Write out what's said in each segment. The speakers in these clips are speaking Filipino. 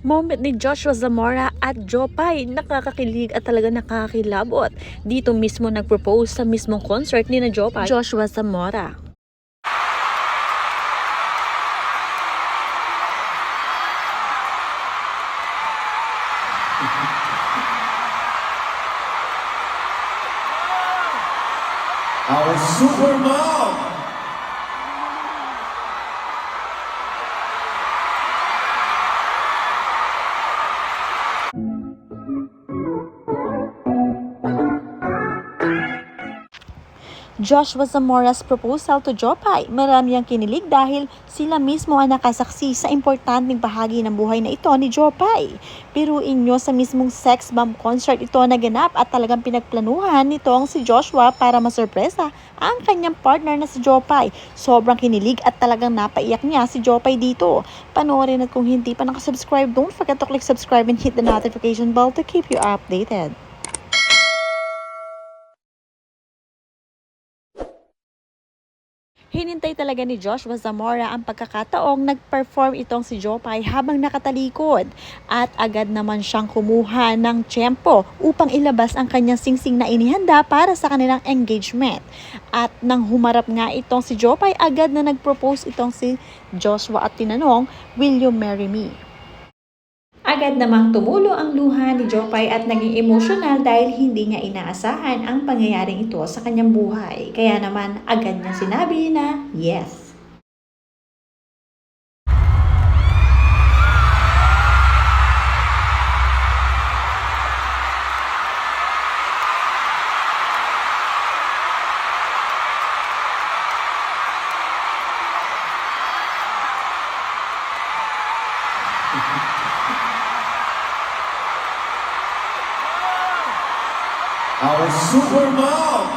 Moment ni Joshua Zamora at Jopay, nakakakilig at talaga nakakilabot. Dito mismo nag-propose sa mismong concert ni na Jopay, Joshua Zamora. Our super mom! Joshua Zamora's proposal to Jopay, marami ang kinilig dahil sila mismo ang nakasaksi sa importanteng bahagi ng buhay na ito ni Jopay. Piruin nyo, sa mismong sex bomb concert ito naganap at talagang pinagplanuhan nitong si Joshua para masurpresa ang kanyang partner na si Jopay. Sobrang kinilig at talagang napaiyak niya si Jopay dito. Panoorin at kung hindi pa nakasubscribe, don't forget to click subscribe and hit the notification bell to keep you updated. Hinintay talaga ni Joshua Zamora ang pagkakataong nag-perform itong si Jopay habang nakatalikod at agad naman siyang kumuha ng tiyempo upang ilabas ang kanyang singsing na inihanda para sa kanilang engagement. At nang humarap nga itong si Jopay, agad na nag-propose itong si Joshua at tinanong, "Will you marry me?" Agad namang tumulo ang luha ni Jopay at naging emosyonal dahil hindi niya inaasahan ang pangyayaring ito sa kanyang buhay. Kaya naman agad niya sinabi na yes. Our super mom!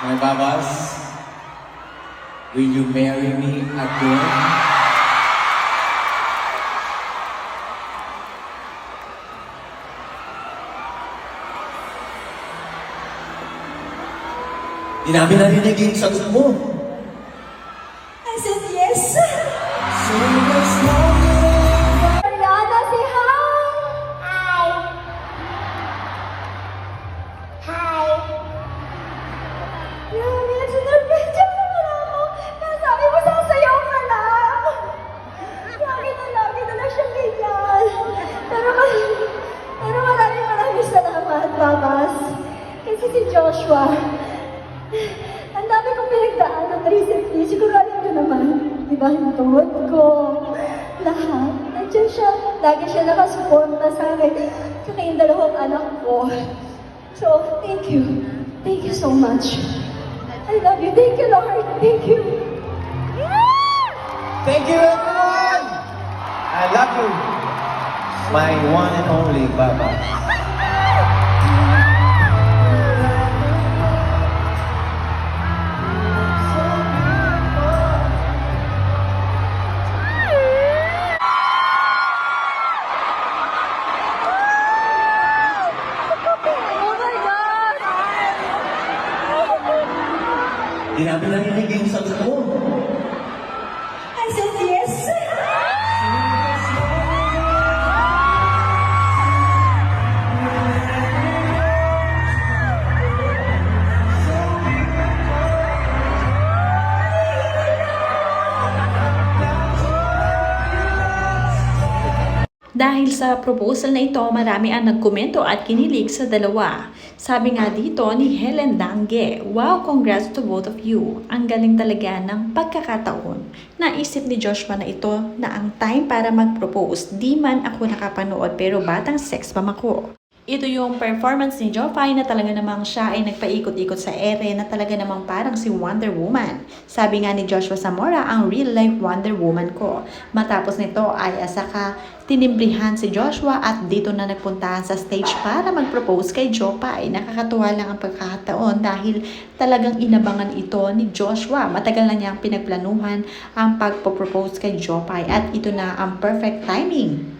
My babas, will you marry me again? Di namin narinig yung sagot mo. I said yes. So let's go. Ariana, say hi. Hi. Hi. Grabe, nagsinurpensya naman ako. Kaya sabi mo, sasayaw ka lang. Lagi na lang siyang ganyan. Pero maraming salamat, Babas. Kasi si Joshua, ang dami kong pinagdaanan recently. Sigurado ko naman. Diba, yung tuhod ko, lahat. Nandiyan siya. Lagi siya nakasuporta sa akin. Saka yung dalawang anak ko. So, thank you. Thank you so much. I love you. Thank you, Lord. Thank you. Thank you, everyone! I love you. My one and only Baba. Di namin narinig yung sagot mo. I said yes. Dahil sa proposal na ito, marami ang nagkomento at kinilig sa dalawa. Sabi nga dito ni Helen Dange, "Wow, congrats to both of you. Ang galing talaga ng pagkakataon. Naisip ni Joshua na ito na ang time para mag-propose. Di man ako nakapanood pero batang sex pam ako." Ito yung performance ni Jopay na talaga namang siya ay nagpaikot-ikot sa ere na talaga namang parang si Wonder Woman. Sabi nga ni Joshua Zamora, "Ang real life Wonder Woman ko." Matapos nito ay asaka tinimbrihan si Joshua at dito na nagpuntahan sa stage para mag-propose kay Jopay. Nakakatuwa lang ang pagkakataon dahil talagang inabangan ito ni Joshua. Matagal na niyang pinagplanuhan ang pagpo-propose kay Jopay at ito na ang perfect timing.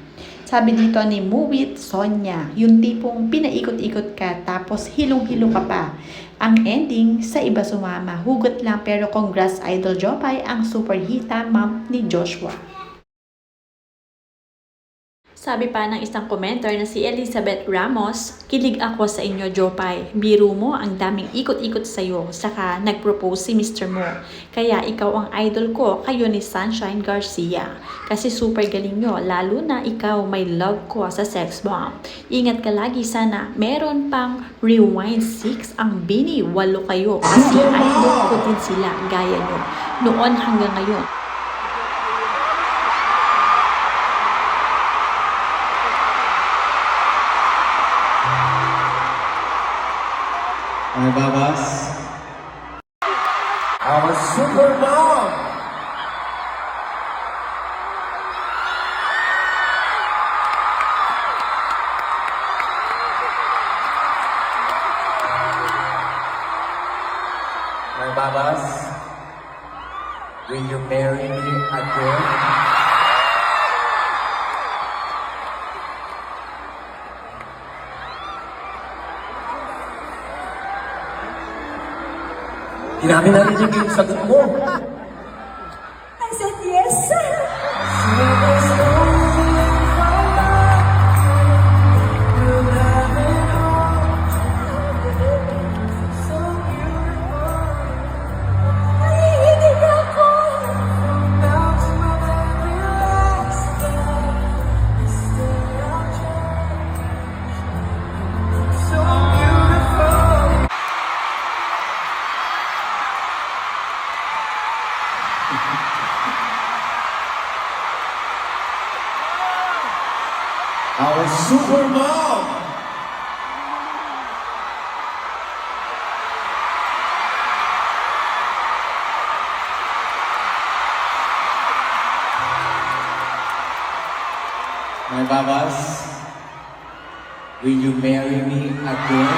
Sabi dito ni Muwit Sonia, yung tipong pinaikot-ikot ka tapos hilong-hilo ka pa. Ang ending, sa iba sumama. Hugot lang pero congrats Idol Jopay, ang superhita mom ni Joshua. Sabi pa ng isang commenter na si Elizabeth Ramos, kilig ako sa inyo Jopay. Biro mo ang daming ikot-ikot sa'yo, saka nag-propose si Mr. Mo. Kaya ikaw ang idol ko, kayo ni Sunshine Garcia. Kasi super galing nyo, lalo na ikaw may love ko sa sex bomb. Ingat ka lagi sana, meron pang Rewind 6 ang Bini, 8 kayo. Kasi idol ko din sila, gaya nyo. Noon hanggang ngayon. Mga babas. Our super mom. Mga babas. Will you marry me again? Hindi namin narinig yung sagot mo. I said yes. Nangihinig ako. Our super mom. My babas, will you marry me again?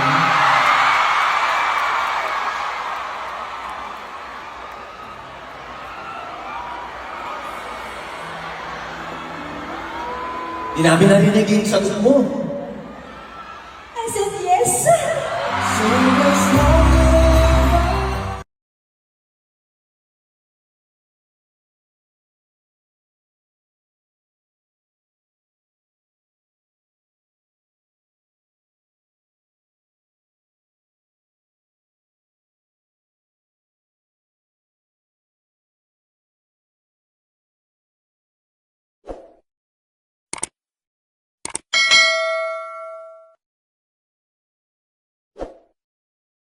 Hindi namin narinig yung sagot mo. I said yes.